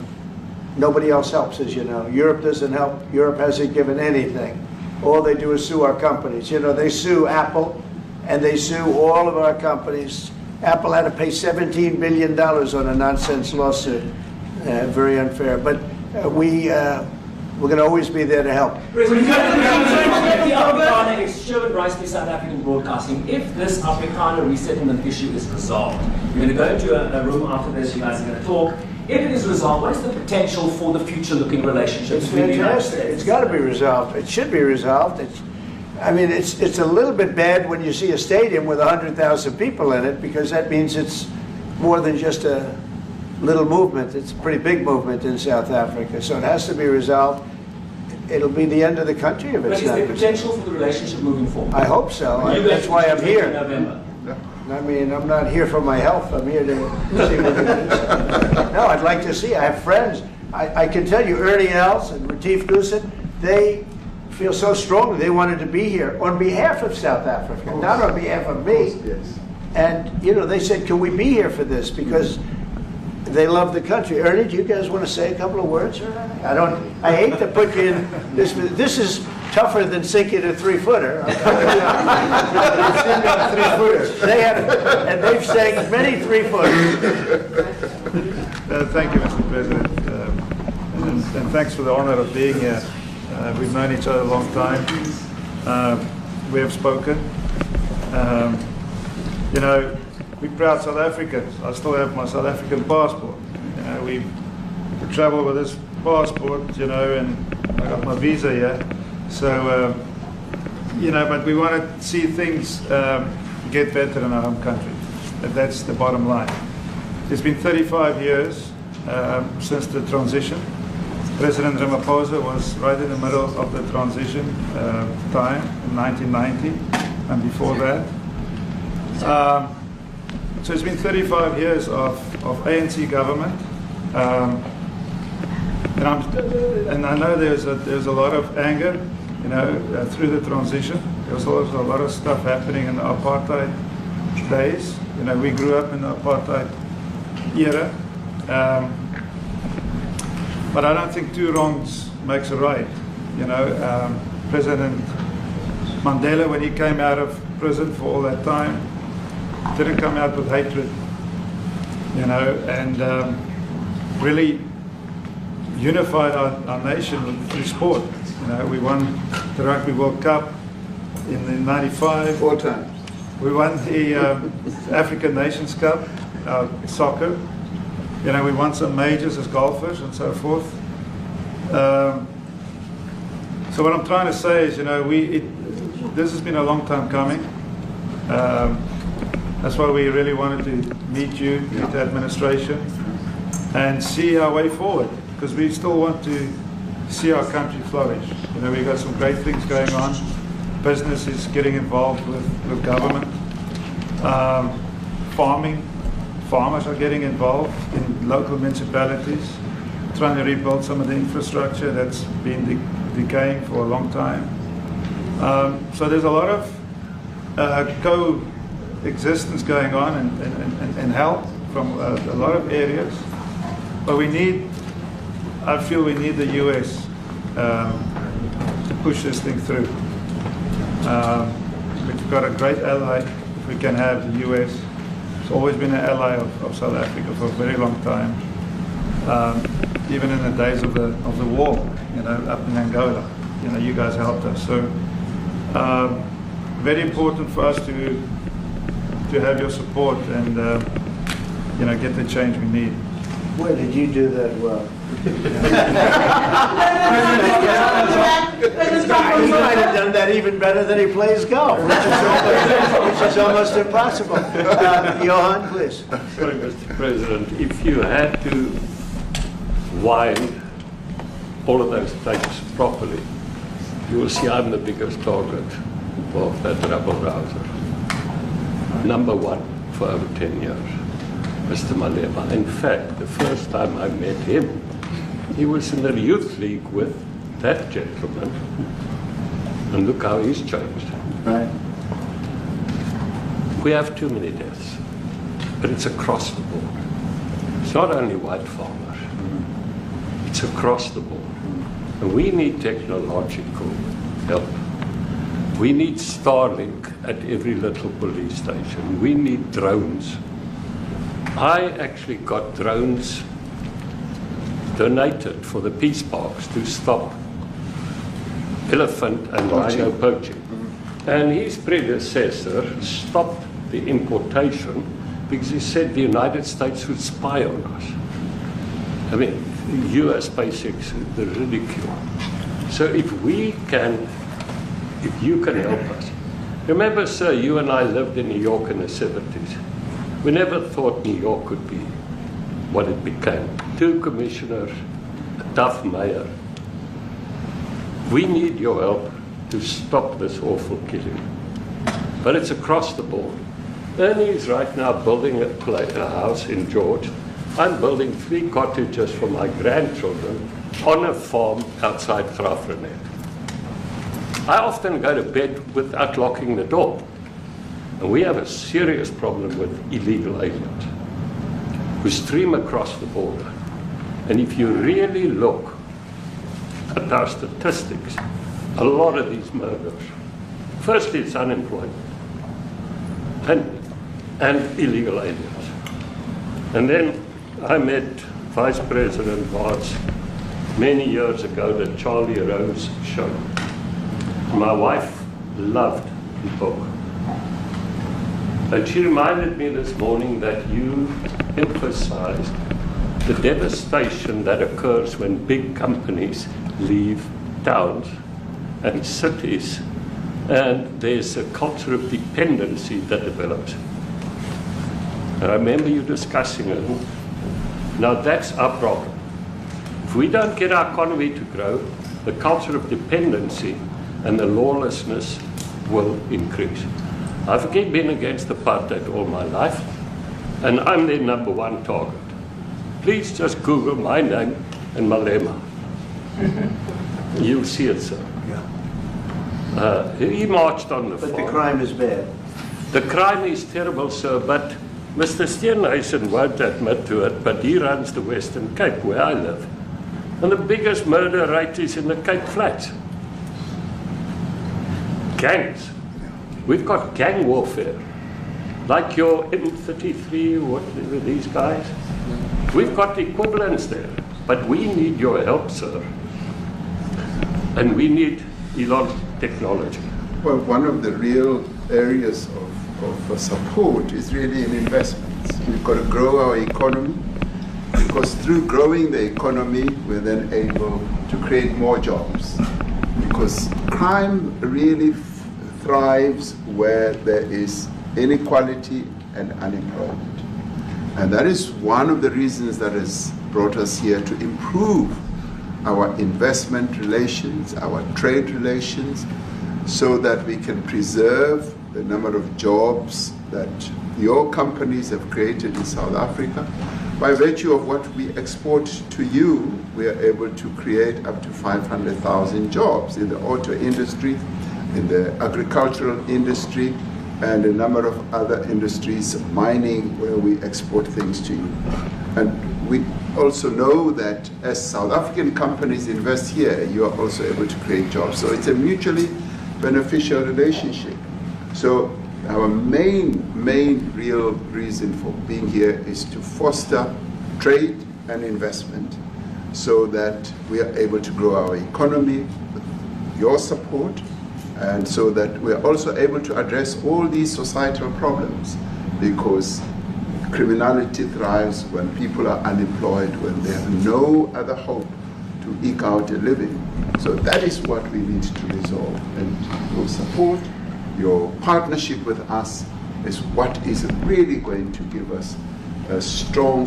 Nobody else helps, as you know. Europe doesn't help. Europe hasn't given anything. All they do is sue our companies. You know, they sue Apple, and they sue all of our companies. Apple had to pay $17 billion on a nonsense lawsuit. Very unfair. But we're going to always be there to help. The Afrikaner is Sherwin Rice to South African Broadcasting. If this Afrikaner resettlement issue is resolved, you're going to go into a room after this, you guys are going to talk. If it is resolved, what is the potential for the future-looking relationship between the United States? It's got to be resolved. It should be resolved. It's a little bit bad when you see a stadium with 100,000 people in it, because that means it's more than just a little movement. It's a pretty big movement in South Africa. So it has to be resolved. It'll be the end of the country if it's not. But is there potential for the relationship moving forward? I hope so. That's why I'm here. I mean, I'm not here for my health. I'm here to see what it is. No, I'd like to see. I have friends. I can tell you, Ernie Els and Retief Goosen, they feel so strongly they wanted to be here on behalf of South Africa, not on behalf of me. Yes. And, you know, they said, can we be here for this? Because they love the country. Ernie, do you guys want to say a couple of words? I hate to put you in this. This is tougher than sinking a 3-footer. They have, and they've sank many 3-footers. Thank you, Mr. President. And thanks for the honor of being here. We've known each other a long time. We have spoken. You know, we're proud South Africans. I still have my South African passport. You know, we travel with this passport, you know, and I got my visa here. So, you know, but we want to see things get better in our home country. That's the bottom line. It's been 35 years since the transition. President Ramaphosa was right in the middle of the transition time in 1990 and before that. So it's been 35 years of ANC government, and I know there's a lot of anger, you know, through the transition. There was also a lot of stuff happening in the apartheid days. You know, we grew up in the apartheid era, but I don't think two wrongs makes a right. You know, President Mandela, when he came out of prison for all that time, didn't come out with hatred, you know, and really unified our nation through sport. You know, we won the Rugby World Cup in '95. 4 times. We won the African Nations Cup, soccer. You know, we won some majors as golfers and so forth. So what I'm trying to say is, you know, this has been a long time coming. That's why we really wanted to meet you, meet the administration, and see our way forward, because we still want to see our country flourish. You know, we've got some great things going on. Business is getting involved with government. Farmers are getting involved in local municipalities, trying to rebuild some of the infrastructure that's been decaying for a long time. So there's a lot of coexistence going on and help from a lot of areas, but I feel we need the US to push this thing through. We've got a great ally if we can have the US. It's always been an ally of South Africa for a very long time. Even in the days of the war, you know, up in Angola, you know, you guys helped us. So very important for us to have your support and you know, get the change we need. Where did you do that well? You might have done that even better than he plays golf, which is almost impossible. Johan, please. Sorry, Mr. President, if you had to wind all of those things properly, you will see I'm the biggest target of that rabble-rouser. Number one for over 10 years, Mr. Malema. In fact, the first time I met him, he was in the youth league with that gentleman, and look how he's changed. Right. We have too many deaths, but it's across the board. It's not only white farmers, it's across the board. And we need technological help. We need Starlink at every little police station. We need drones. I actually got drones donated for the peace parks to stop elephant and rhino poaching. And his predecessor stopped the importation because he said the United States would spy on us. I mean, US basics, the ridicule. So if you can help us. Remember, sir, you and I lived in New York in the 70s. We never thought New York could be what it became. 2 commissioners, a tough mayor. We need your help to stop this awful killing. But it's across the board. Ernie is right now building a house in George. I'm building 3 cottages for my grandchildren on a farm outside Graaff-Reinet. I often go to bed without locking the door. And we have a serious problem with illegal aliens who stream across the border. And if you really look at our statistics, a lot of these murders, firstly it's unemployment and illegal aliens. And then I met Vice President Vance many years ago, the Charlie Rose show. My wife loved the book. And she reminded me this morning that you emphasized the devastation that occurs when big companies leave towns and cities, and there's a culture of dependency that develops. And I remember you discussing it. Now that's our problem. If we don't get our economy to grow, the culture of dependency and the lawlessness will increase. I've been against apartheid all my life, and I'm their number 1 target. Please just Google my name and Malema. You'll see it, sir. Yeah. He marched on the farm. But the crime is bad. The crime is terrible, sir, but Mr. Steenhuisen won't admit to it, but he runs the Western Cape, where I live. And the biggest murder rate is in the Cape Flats. Gangs. We've got gang warfare, like your M33, whatever these guys. We've got equivalents there, but we need your help, sir. And we need Elon technology. Well, one of the real areas of support is really in investments. We've got to grow our economy, because through growing the economy, we're then able to create more jobs. Because crime really thrives where there is inequality and unemployment. And that is one of the reasons that has brought us here, to improve our investment relations, our trade relations, so that we can preserve the number of jobs that your companies have created in South Africa. By virtue of what we export to you, we are able to create up to 500,000 jobs in the auto industry, in the agricultural industry, and a number of other industries, mining, where we export things to you. And we also know that as South African companies invest here, you are also able to create jobs. So it's a mutually beneficial relationship. So our main real reason for being here is to foster trade and investment so that we are able to grow our economy with your support, and so that we are also able to address all these societal problems, because criminality thrives when people are unemployed, when they have no other hope to eke out a living. So that is what we need to resolve, and your support, your partnership with us is what is really going to give us a strong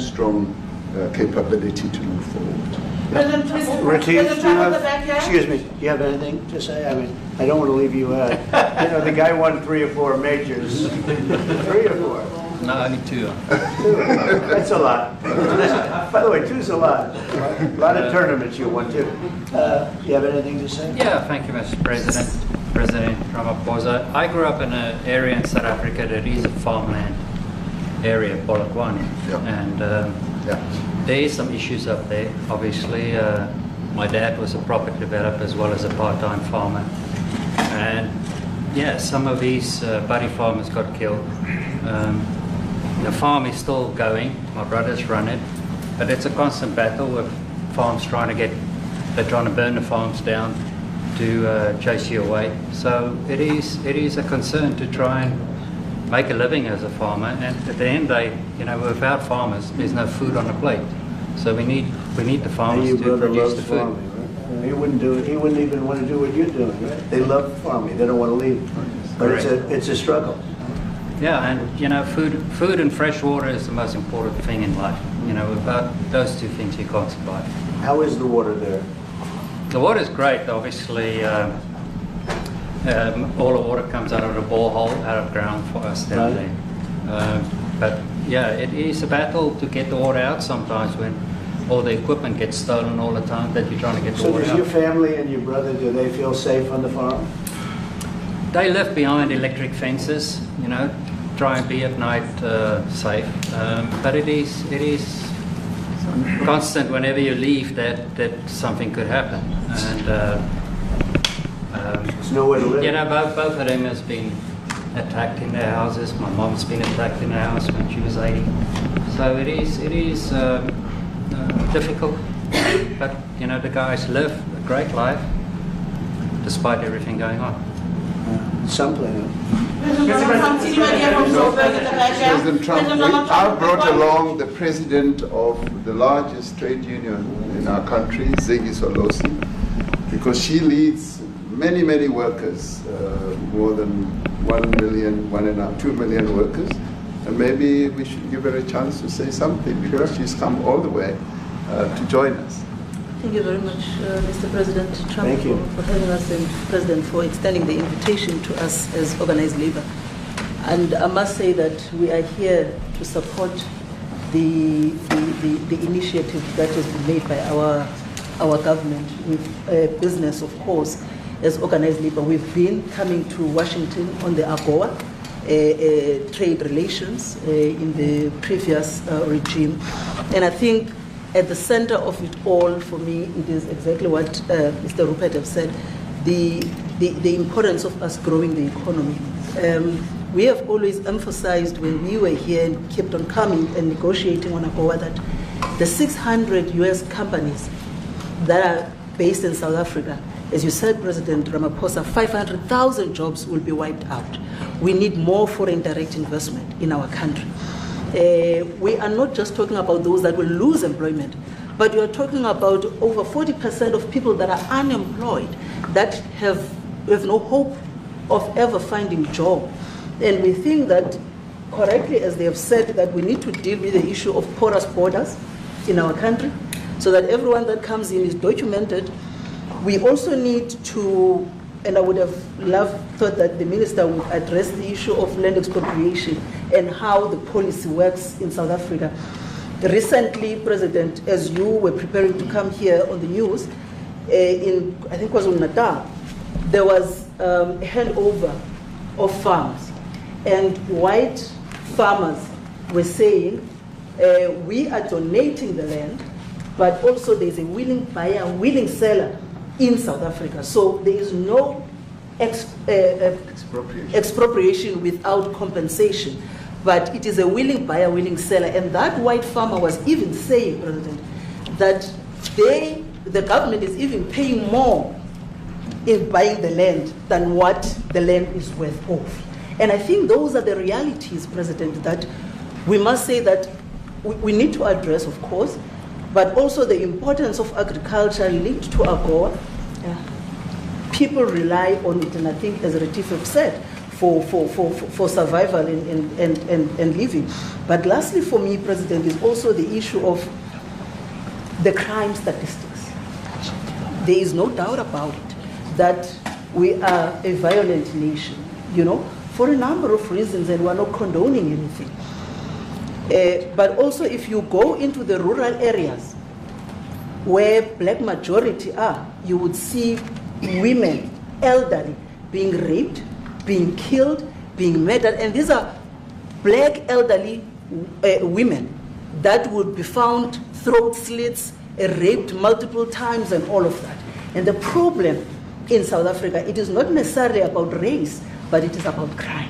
capability to move forward. President, please, Retief, President Trump at the back here. excuse me, do you have anything to say? I mean, I don't want to leave you out. You know, the guy won 3 or 4 majors. 3 or 4? No, only 2. 2. That's a lot. By the way, 2's a lot. A lot of tournaments you won too. Do you have anything to say? Yeah, thank you, Mr. President. President Ramaphosa. I grew up in an area in South Africa that is a farmland area, Polokwane. Yeah. And there is some issues up there. Obviously, my dad was a property developer as well as a part-time farmer. And yeah, some of these buddy farmers got killed. The farm is still going. My brothers run it. But it's a constant battle with farms they're trying to burn the farms down to chase you away. So it is a concern to try and make a living as a farmer, and at the end of the day, you know, without farmers, there's no food on the plate. So we need the farmers Your to brother produce loves the food. farming, right? He wouldn't do it. He wouldn't even want to do what you're doing, right? They love farming. They don't want to leave. But it's a struggle. Yeah, and you know, food and fresh water is the most important thing in life. You know, without those 2 things, you can't survive. How is the water there? The water is great, obviously. All the water comes out of the borehole, out of ground for us down there. But yeah, it is a battle to get the water out sometimes when all the equipment gets stolen all the time that you're trying to get the So water does out. your family and your brother, do they feel safe on the farm? They live behind electric fences, you know, try and be at night safe. But it is constant whenever you leave that something could happen. And there's nowhere to live. you know, both of them has been attacked in their houses. My mom's been attacked in her house when she was 80. So it is difficult. But you know, the guys live a great life despite everything going on. Something. President Trump, I brought along the president of the largest trade union in our country, Ziggy Solosi, because she leads many workers, more than 1 million, 2 million workers, and maybe we should give her a chance to say something, because she's come all the way to join us. Thank you very much, Mr. President Trump, Thank you. for having us, and President, for extending the invitation to us as organized labor. And I must say that we are here to support the initiative that has been made by our government with business, of course, as organized labor. We've been coming to Washington on the AGOA trade relations in the previous regime. And I think at the center of it all, for me, it is exactly what Mr. Rupert has said, the importance of us growing the economy. We have always emphasized when we were here and kept on coming and negotiating on AGOA that the 600 US companies that are based in South Africa, as you said, President Ramaphosa, 500,000 jobs will be wiped out. We need more foreign direct investment in our country. We are not just talking about those that will lose employment, but we are talking about over 40% of people that are unemployed, that have no hope of ever finding a job. And we think that, correctly, as they have said, that we need to deal with the issue of porous borders in our country, so that everyone that comes in is documented. We also need to, and I would have thought that the minister would address the issue of land expropriation and how the policy works in South Africa. Recently, President, as you were preparing to come here on the news, in, I think it was in Natal, there was a handover of farms. And white farmers were saying, we are donating the land, but also there's a willing buyer, willing seller in South Africa. So there is no expropriation without compensation. But it is a willing buyer, willing seller. And that white farmer was even saying, President, that the government is even paying more in buying the land than what the land is worth of. And I think those are the realities, President, that we must say that we need to address, of course, but also the importance of agriculture linked to AGOA. People rely on it, and I think, as Retief said, for survival and living. But lastly, for me, President, is also the issue of the crime statistics. There is no doubt about it that we are a violent nation, for a number of reasons, and we're not condoning anything. But also, if you go into the rural areas where black majority are, you would see women, elderly, being raped, being killed, being murdered, and these are black elderly women that would be found throat slits, raped multiple times, and all of that. And the problem in South Africa, it is not necessarily about race, but it is about crime.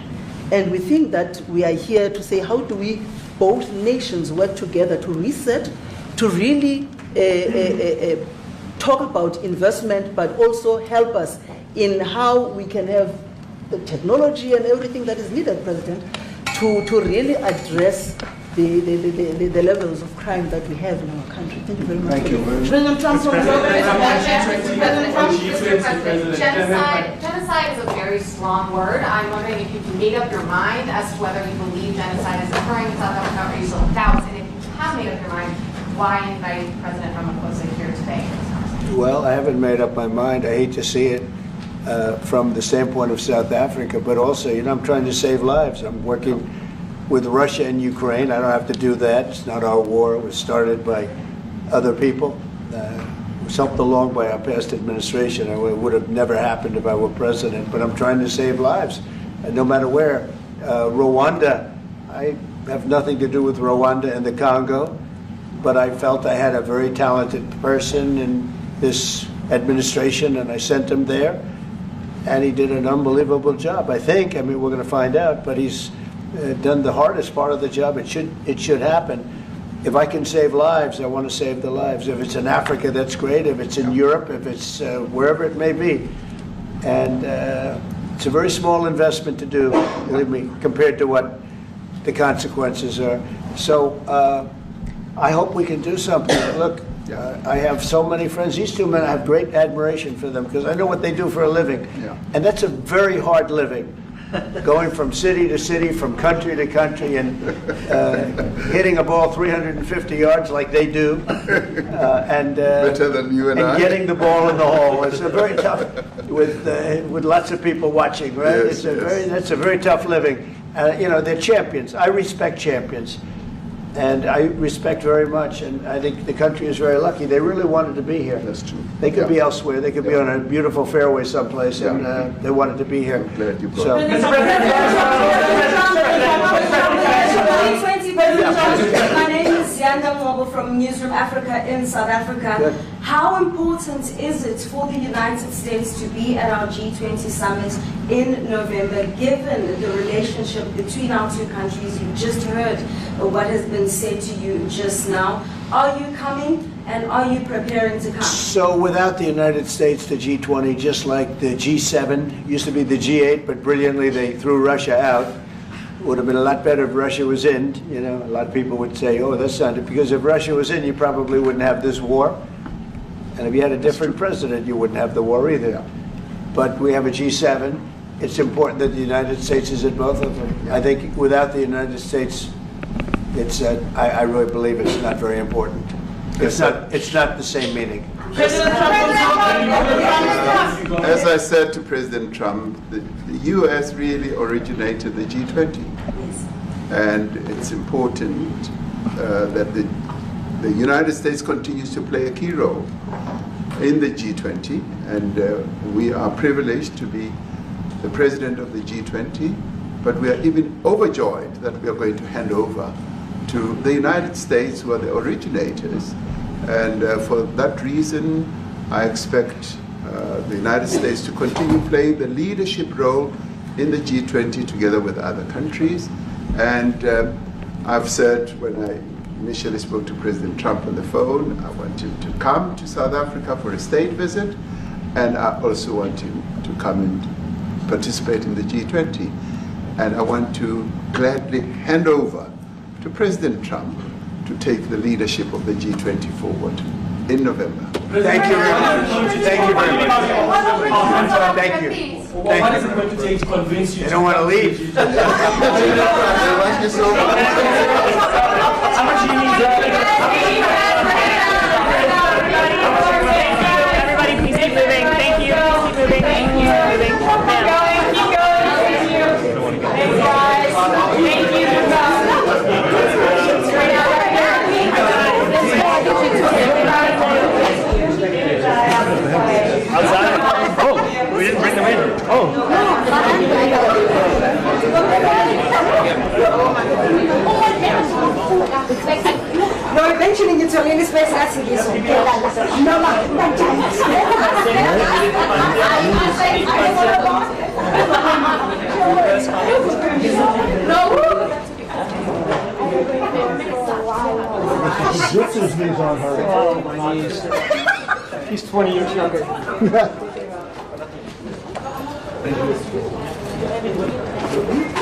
And we think that we are here to say, how do we, both nations, work together to reset, to really talk about investment, but also help us in how we can have the technology and everything that is needed, President, to really address the levels of crime that we have in our country. Thank you very much. Thank you. President Trump, genocide is a very strong word. I'm wondering if you've made up your mind as to whether you believe genocide is occurring in South Africa, or you still doubt, and if you have made up your mind, why invite President Ramaphosa here today? Well, I haven't made up my mind. I hate to see it from the standpoint of South Africa, but also, I'm trying to save lives. I'm working with Russia and Ukraine. I don't have to do that. It's not our war. It was started by other people. It was helped along by our past administration. It would have never happened if I were president, but I'm trying to save lives, no matter where. Rwanda, I have nothing to do with Rwanda and the Congo, but I felt I had a very talented person in this administration, and I sent him there, and he did an unbelievable job, I think. I mean, we're going to find out, but he's done the hardest part of the job. It should happen. If I can save lives, I want to save the lives. If it's in Africa, that's great. If it's in Europe, if it's wherever it may be. And it's a very small investment to do, believe me, compared to what the consequences are. So I hope we can do something. Look, I have so many friends. These two men, I have great admiration for them because I know what they do for a living. Yeah. And that's a very hard living. Going from city to city, from country to country, and hitting a ball 350 yards like they do, and better than you and I. Getting the ball in the hole. It's a very tough, with lots of people watching, right? Yes, that's a very tough living. They're champions. I respect champions, and I respect very much. And I think the country is very lucky. They really wanted to be here. That's true. They could be elsewhere. They could be on a beautiful fairway someplace, and they wanted to be here. I'm glad you brought So, my name is Yanda Mwobo from Newsroom Africa in South Africa. Good. How important is it for the United States to be at our G20 summit in November, given the relationship between our two countries? You just heard what has been said to you just now. Are you coming, and are you preparing to come? So without the United States, the G20, just like the G7, used to be the G8, but brilliantly they threw Russia out. It would have been a lot better if Russia was in. A lot of people would say, oh, that's not it. Because if Russia was in, you probably wouldn't have this war. And if you had a different president, you wouldn't have the war either. But we have a G7. It's important that the United States is at both of them. I think without the United States, I really believe it's not very important. It's not the same meaning. As I said to President Trump, the U.S. really originated the G20. And it's important that the United States continues to play a key role in the G20. And we are privileged to be the president of the G20. But we are even overjoyed that we are going to hand over to the United States, who are the originators. And for that reason, I expect the United States to continue playing the leadership role in the G20 together with other countries. And I've said when I initially spoke to President Trump on the phone, I want him to come to South Africa for a state visit, and I also want him to come and participate in the G20. And I want to gladly hand over to President Trump to take the leadership of the G20 forward in November. Thank you very much. Thank you very much. Thank you. What is it going to take to convince you? They don't want to leave. How much do you need? Everybody, please keep moving. Thank you. Keep moving. Thank you. Keep going. Keep going. Thank you. Thanks, guys. Thank you. Straight out right there. Outside? Oh, we didn't bring them in. Oh. No, eventually you tell me space that's it. No, This knees on her. Oh, my knees. He's 20 years younger. Thank you.